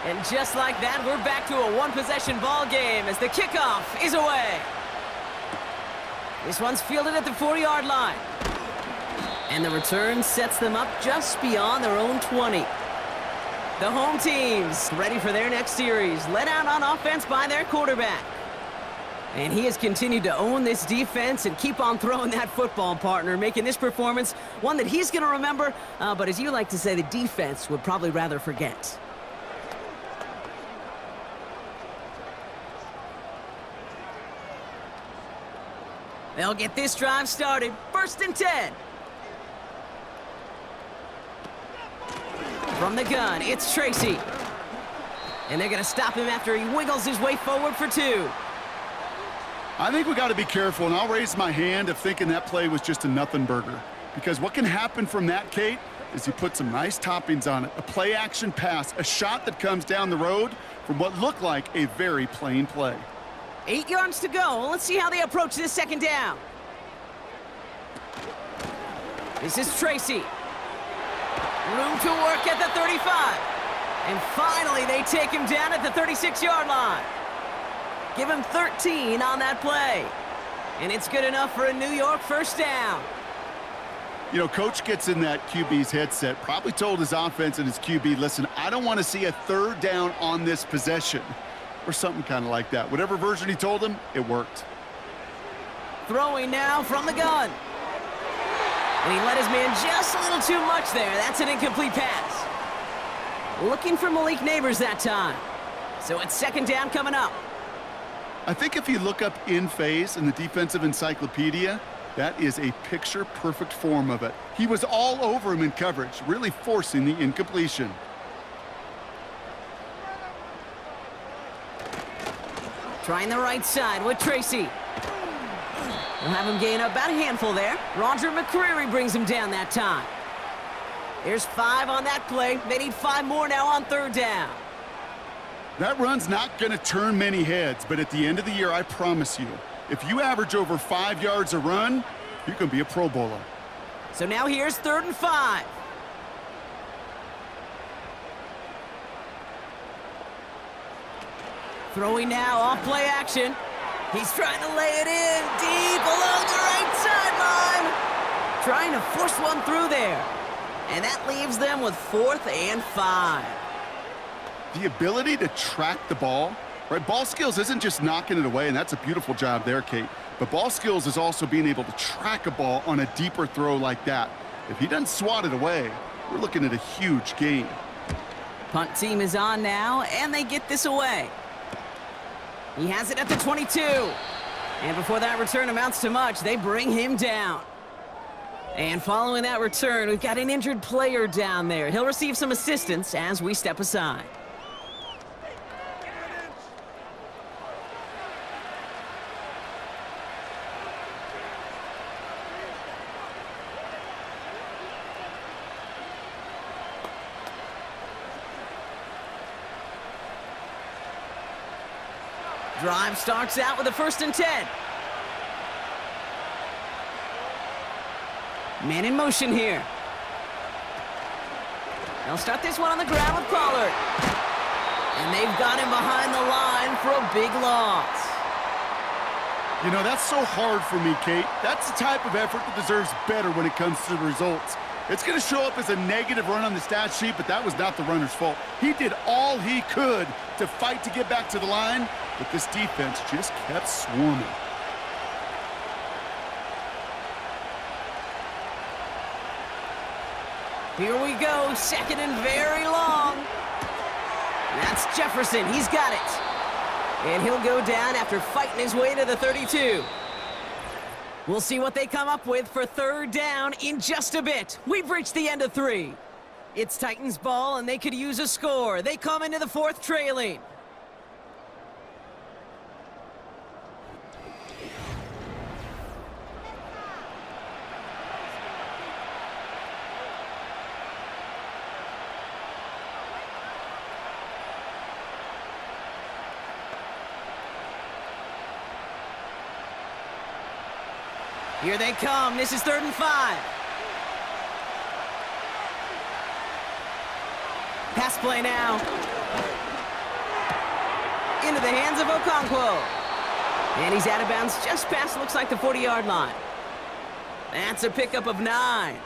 Speaker 2: And just like that, we're back to a one-possession ball game as the kickoff is away. This one's fielded at the 4-yard line. And the return sets them up just beyond their own 20. The home team's ready for their next series, led out on offense by their quarterback. And he has continued to own this defense and keep on throwing that football, partner, making this performance one that he's going to remember, but as you like to say, the defense would probably rather forget. They'll get this drive started. 1st and 10. From the gun, it's Tracy. And they're going to stop him after he wiggles his way forward for 2.
Speaker 3: I think we got to be careful, and I'll raise my hand of thinking that play was just a nothing burger. Because what can happen from that, Kate, is he put some nice toppings on it. A play-action pass, a shot that comes down the road from what looked like a very plain play.
Speaker 2: 8 yards to go. Let's see how they approach this second down. This is Tracy. Room to work at the 35. And finally, they take him down at the 36-yard line. Give him 13 on that play. And it's good enough for a New York first down.
Speaker 3: You know, coach gets in that QB's headset, probably told his offense and his QB, listen, I don't want to see a third down on this possession. Or something kind of like that. Whatever version he told him, it worked.
Speaker 2: Throwing now from the gun. And he let his man just a little too much there. That's an incomplete pass. Looking for Malik Neighbors that time. So it's second down coming up.
Speaker 3: I think if you look up in phase in the defensive encyclopedia, that is a picture-perfect form of it. He was all over him in coverage, really forcing the incompletion.
Speaker 2: Trying the right side with Tracy. We'll have him gain about a handful there. Roger McCreary brings him down that time. There's 5 on that play. They need 5 more now on third down.
Speaker 3: That run's not going to turn many heads, but at the end of the year, I promise you, if you average over 5 yards a run, you're going to be a Pro Bowler.
Speaker 2: So now here's 3rd and 5. Throwing now off play action. He's trying to lay it in deep along the right sideline. Trying to force one through there. And that leaves them with 4th and 5.
Speaker 3: The ability to track the ball, right? Ball skills isn't just knocking it away, and that's a beautiful job there, Kate. But ball skills is also being able to track a ball on a deeper throw like that. If he doesn't swat it away, we're looking at a huge gain.
Speaker 2: Punt team is on now, and they get this away. He has it at the 22. And before that return amounts to much, they bring him down. And following that return, we've got an injured player down there. He'll receive some assistance as we step aside. Drive starts out with a 1st and 10. Man in motion here. They'll start this one on the ground with Pollard. And they've got him behind the line for a big loss.
Speaker 3: You know, that's so hard for me, Kate. That's the type of effort that deserves better when it comes to the results. It's going to show up as a negative run on the stat sheet, but that was not the runner's fault. He did all he could to fight to get back to the line, but this defense just kept swarming.
Speaker 2: Here we go, 2nd and very long. That's Jefferson, he's got it. And he'll go down after fighting his way to the 32. We'll see what they come up with for 3rd down in just a bit. We've reached the end of 3. It's Titans ball, and they could use a score. They come into the 4th trailing. Here they come. This is 3rd and 5. Pass play now. Into the hands of Okonkwo. And he's out of bounds just past, looks like, the 40-yard line. That's a pickup of 9.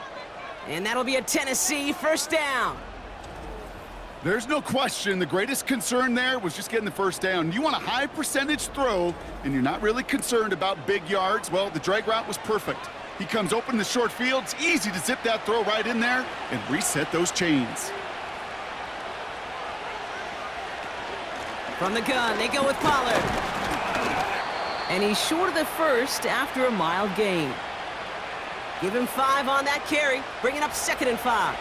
Speaker 2: And that'll be a Tennessee first down.
Speaker 3: There's no question the greatest concern there was just getting the first down. You want a high percentage throw, and you're not really concerned about big yards. Well, the drag route was perfect. He comes open in the short field. It's easy to zip that throw right in there and reset those chains.
Speaker 2: From the gun, they go with Pollard. And he's short of the first after a mild gain. Give him 5 on that carry, bringing up 2nd and 5.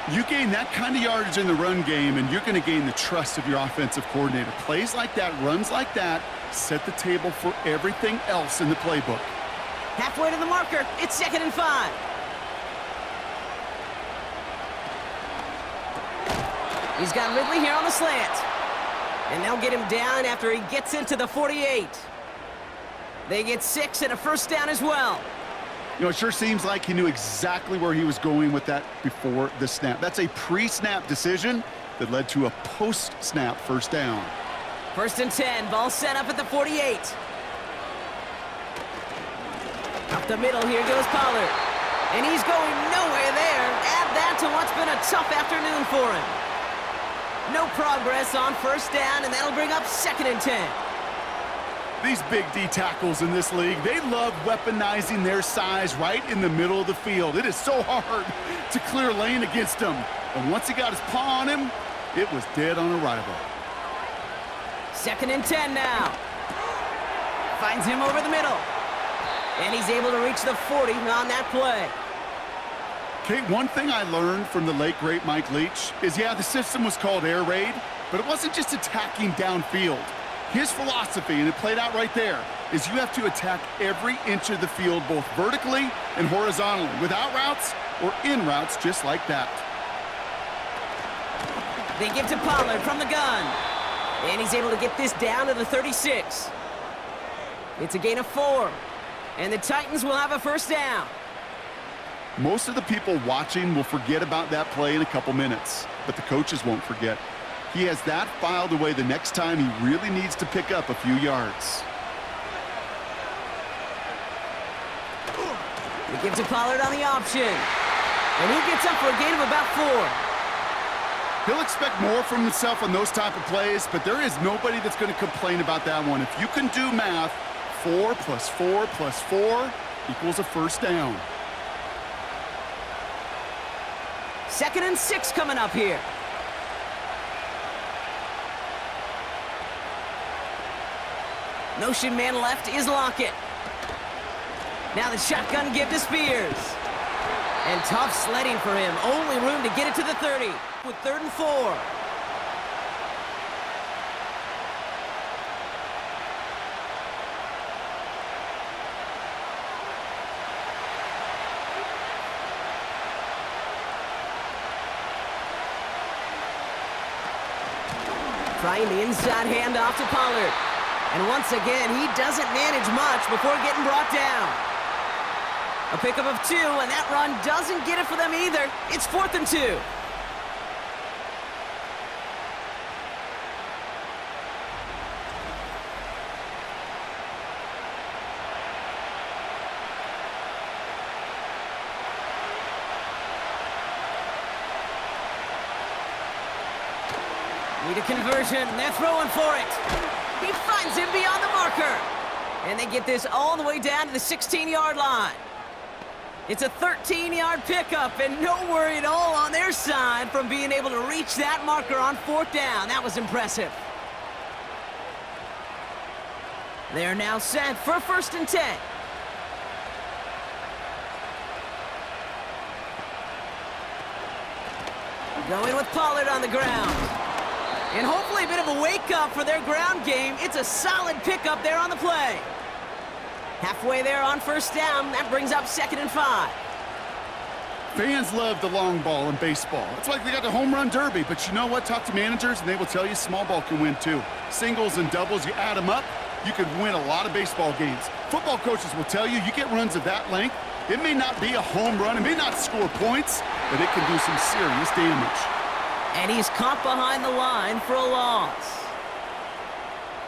Speaker 3: You gain that kind of yardage in the run game, and you're going to gain the trust of your offensive coordinator. Plays like that, runs like that, set the table for everything else in the playbook.
Speaker 2: Halfway to the marker, it's 2nd and 5. He's got Ridley here on the slant. And they'll get him down after he gets into the 48. They get 6 and a first down as well.
Speaker 3: You know, it sure seems like he knew exactly where he was going with that before the snap. That's a pre-snap decision that led to a post-snap first down.
Speaker 2: 1st and 10, ball set up at the 48. Up the middle, here goes Pollard. And he's going nowhere there. Add that to what's been a tough afternoon for him. No progress on first down, and that'll bring up 2nd and 10.
Speaker 3: These big D tackles in this league, they love weaponizing their size right in the middle of the field. It is so hard to clear lane against them. And once he got his paw on him, it was dead on arrival.
Speaker 2: 2nd and 10 now. Finds him over the middle. And he's able to reach the 40 on that play.
Speaker 3: Kate, one thing I learned from the late, great Mike Leach is, yeah, the system was called air raid, but it wasn't just attacking downfield. His philosophy, and it played out right there, is you have to attack every inch of the field, both vertically and horizontally, without routes or in routes just like that.
Speaker 2: They give to Pollard from the gun. And he's able to get this down to the 36. It's a gain of 4. And the Titans will have a first down.
Speaker 3: Most of the people watching will forget about that play in a couple minutes, but the coaches won't forget. He has that filed away the next time he really needs to pick up a few yards.
Speaker 2: He gives to Pollard on the option. And he gets up for a gain of about 4.
Speaker 3: He'll expect more from himself on those type of plays, but there is nobody that's going to complain about that one. If you can do math, 4 plus 4 plus 4 equals a first down.
Speaker 2: 2nd and 6 coming up here. Motion man left is Lockett. Now the shotgun give to Spears. And tough sledding for him. Only room to get it to the 30 with 3rd and 4. Trying the inside handoff to Pollard. And once again, he doesn't manage much before getting brought down. A pickup of 2, and that run doesn't get it for them either. It's 4th and 2. Need a conversion. They're throwing for it. He finds him beyond the marker. And they get this all the way down to the 16-yard line. It's a 13-yard pickup, and no worry at all on their side from being able to reach that marker on 4th down. That was impressive. They're now set for 1st and 10. Going with Pollard on the ground. And hopefully a bit of a wake-up for their ground game. It's a solid pickup there on the play. Halfway there on 1st down. That brings up 2nd and 5.
Speaker 3: Fans love the long ball in baseball. It's like they got the home run derby, but you know what? Talk to managers, and they will tell you small ball can win too. Singles and doubles, you add them up, you could win a lot of baseball games. Football coaches will tell you get runs of that length. It may not be a home run, it may not score points, but it can do some serious damage.
Speaker 2: And he's caught behind the line for a loss.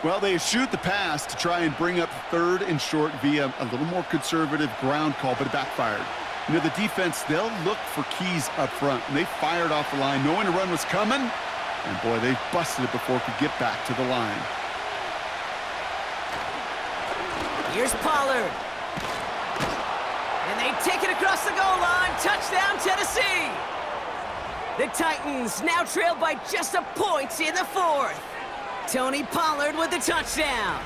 Speaker 3: Well, they shoot the pass to try and bring up 3rd and short via a little more conservative ground call, but it backfired. You know, the defense, they'll look for keys up front, and they fired off the line knowing a run was coming, and boy, they busted it before it could get back to the line.
Speaker 2: Here's Pollard. And they take it across the goal line. Touchdown, Tennessee. The Titans now trail by just a point in the 4th. Tony Pollard with the touchdown.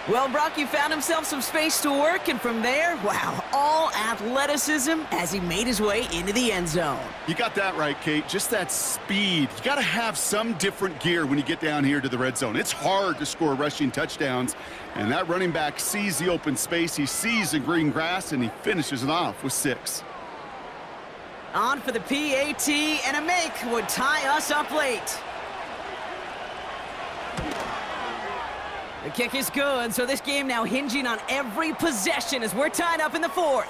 Speaker 2: Well, Brock, you found himself some space to work, and from there, wow, all athleticism as he made his way into the end zone.
Speaker 3: You got that right, Kate. Just that speed. You got to have some different gear when you get down here to the red zone. It's hard to score rushing touchdowns, and that running back sees the open space, he sees the green grass, and he finishes it off with 6.
Speaker 2: On for the PAT, and a make would tie us up late. The kick is good, so this game now hinging on every possession as we're tied up in the fourth.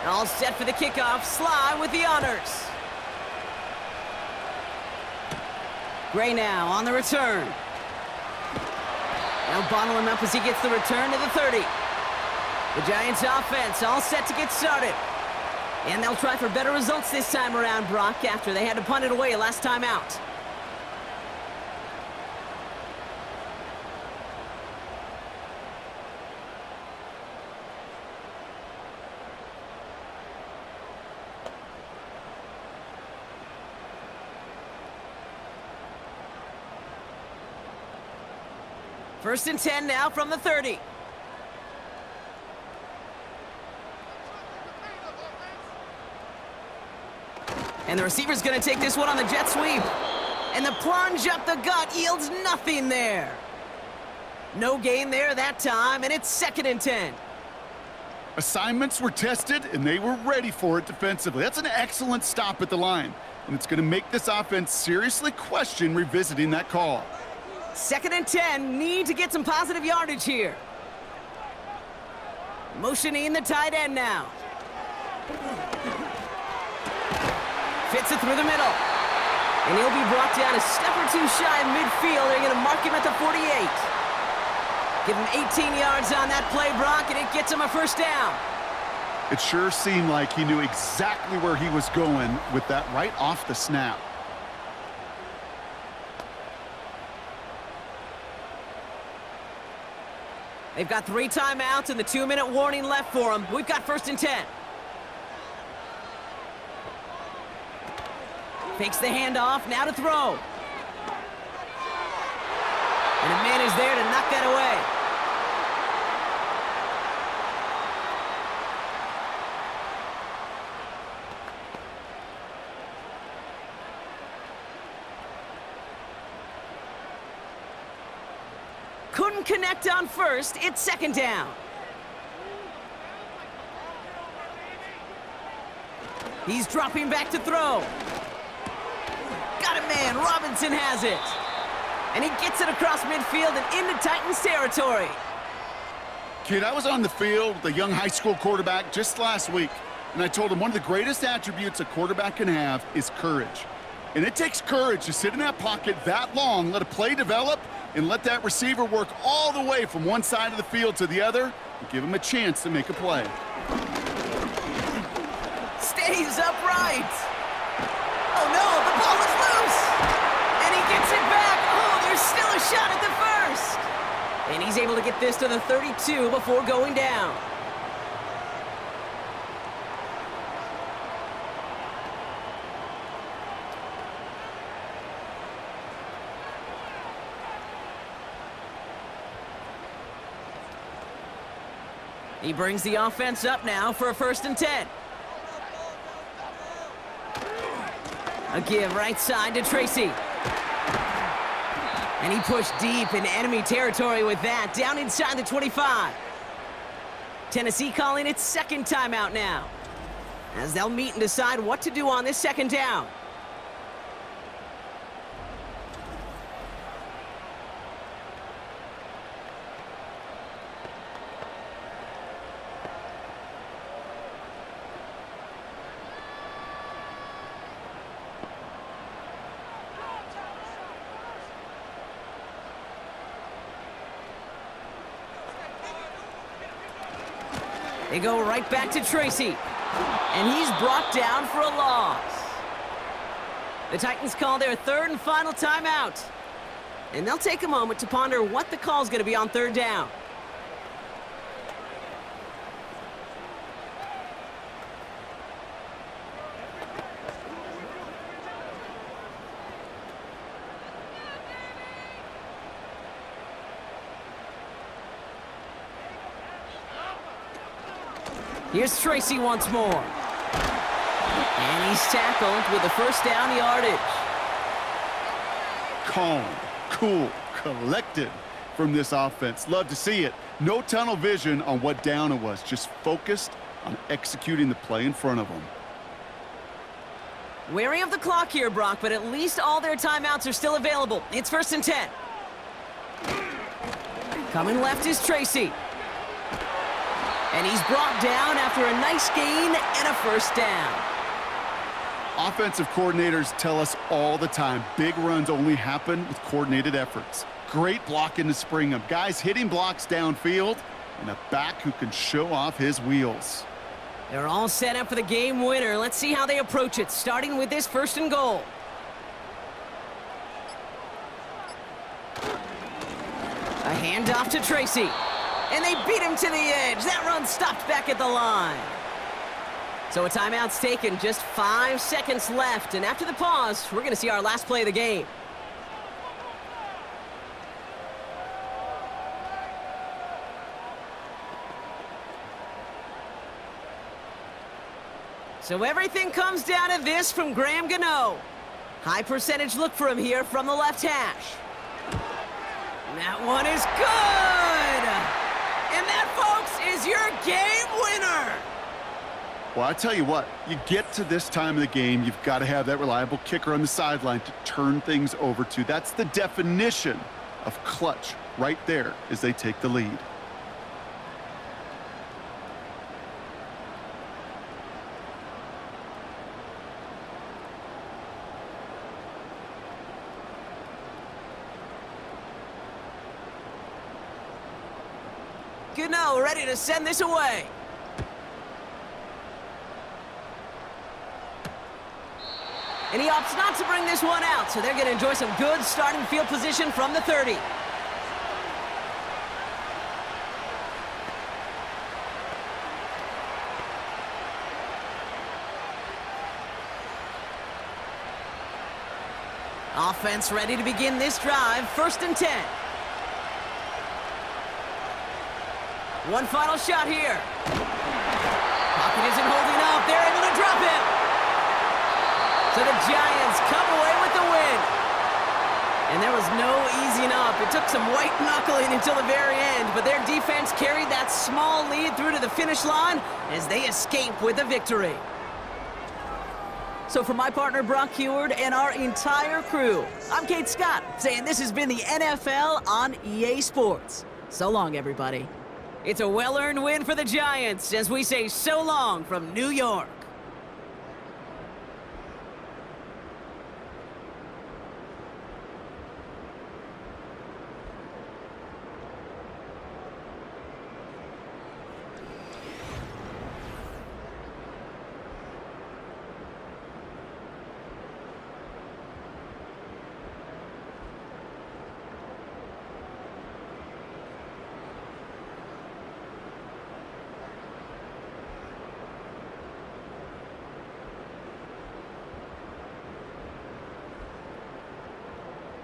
Speaker 2: All set for the kickoff. Sly with the honors. Gray now on the return. Now bottle him up as he gets the return to the 30. The Giants offense all set to get started. And they'll try for better results this time around, Brock, after they had to punt it away last time out. First and 10 now from the 30. And the receiver's going to take this one on the jet sweep. And the plunge up the gut yields nothing there. No gain there that time, and it's second and 10.
Speaker 3: Assignments were tested, and they were ready for it defensively. That's an excellent stop at the line. And it's going to make this offense seriously question revisiting that call.
Speaker 2: Second and 10, need to get some positive yardage here. Motioning the tight end now. Fits it through the middle. And he'll be brought down a step or two shy of midfield. They're going to mark him at the 48. Give him 18 yards on that play, Brock, and it gets him a first down.
Speaker 3: It sure seemed like he knew exactly where he was going with that right off the snap.
Speaker 2: They've got 3 timeouts and the 2-minute warning left for them. We've got first and 10. Fakes the handoff, now to throw. And a man is there to knock that away. Couldn't connect on first. It's second down. He's dropping back to throw. Got a man. Robinson has it. And he gets it across midfield and into Titans territory.
Speaker 3: Kid, I was on the field with a young high school quarterback just last week, and I told him one of the greatest attributes a quarterback can have is courage. And it takes courage to sit in that pocket that long, let a play develop, and let that receiver work all the way from one side of the field to the other and give him a chance to make a play.
Speaker 2: Stays upright. Oh, no, the ball is loose. And he gets it back. Oh, there's still a shot at the first. And he's able to get this to the 32 before going down. He brings the offense up now for a first and 10. A give right side to Tracy. And he pushed deep in enemy territory with that, down inside the 25. Tennessee calling its second timeout now, as they'll meet and decide what to do on this second down. They go right back to Tracy. And he's brought down for a loss. The Titans call their third and final timeout. And they'll take a moment to ponder what the call is going to be on third down. Here's Tracy once more. And he's tackled with the first down yardage.
Speaker 3: Calm, cool, collected from this offense. Love to see it. No tunnel vision on what down it was. Just focused on executing the play in front of them.
Speaker 2: Wary of the clock here, Brock, but at least all their timeouts are still available. It's 1st and 10. Coming left is Tracy. And he's brought down after a nice gain and a first down.
Speaker 3: Offensive coordinators tell us all the time, big runs only happen with coordinated efforts. Great blocking to spring them. Guys hitting blocks downfield, and a back who can show off his wheels.
Speaker 2: They're all set up for the game winner. Let's see how they approach it, starting with this 1st and goal. A handoff to Tracy. And they beat him to the edge. That run stopped back at the line. So a timeout's taken, just 5 seconds left. And after the pause, we're going to see our last play of the game. So everything comes down to this from Graham Gano. High percentage look for him here from the left hash. That one is good! And that, folks, is your game winner!
Speaker 3: Well, I tell you what, you get to this time of the game, you've got to have that reliable kicker on the sideline to turn things over to. That's the definition of clutch right there as they take the lead.
Speaker 2: Gano ready to send this away. And he opts not to bring this one out, so they're going to enjoy some good starting field position from the 30. Offense ready to begin this drive, 1st and 10. One final shot here. Pocket isn't holding up. They're able to drop him. So the Giants come away with the win. And there was no easing up. It took some white knuckling until the very end, but their defense carried that small lead through to the finish line as they escape with the victory. So for my partner, Brock Heward, and our entire crew, I'm Kate Scott, saying this has been the NFL on EA Sports. So long, everybody. It's a well-earned win for the Giants as we say so long from New York.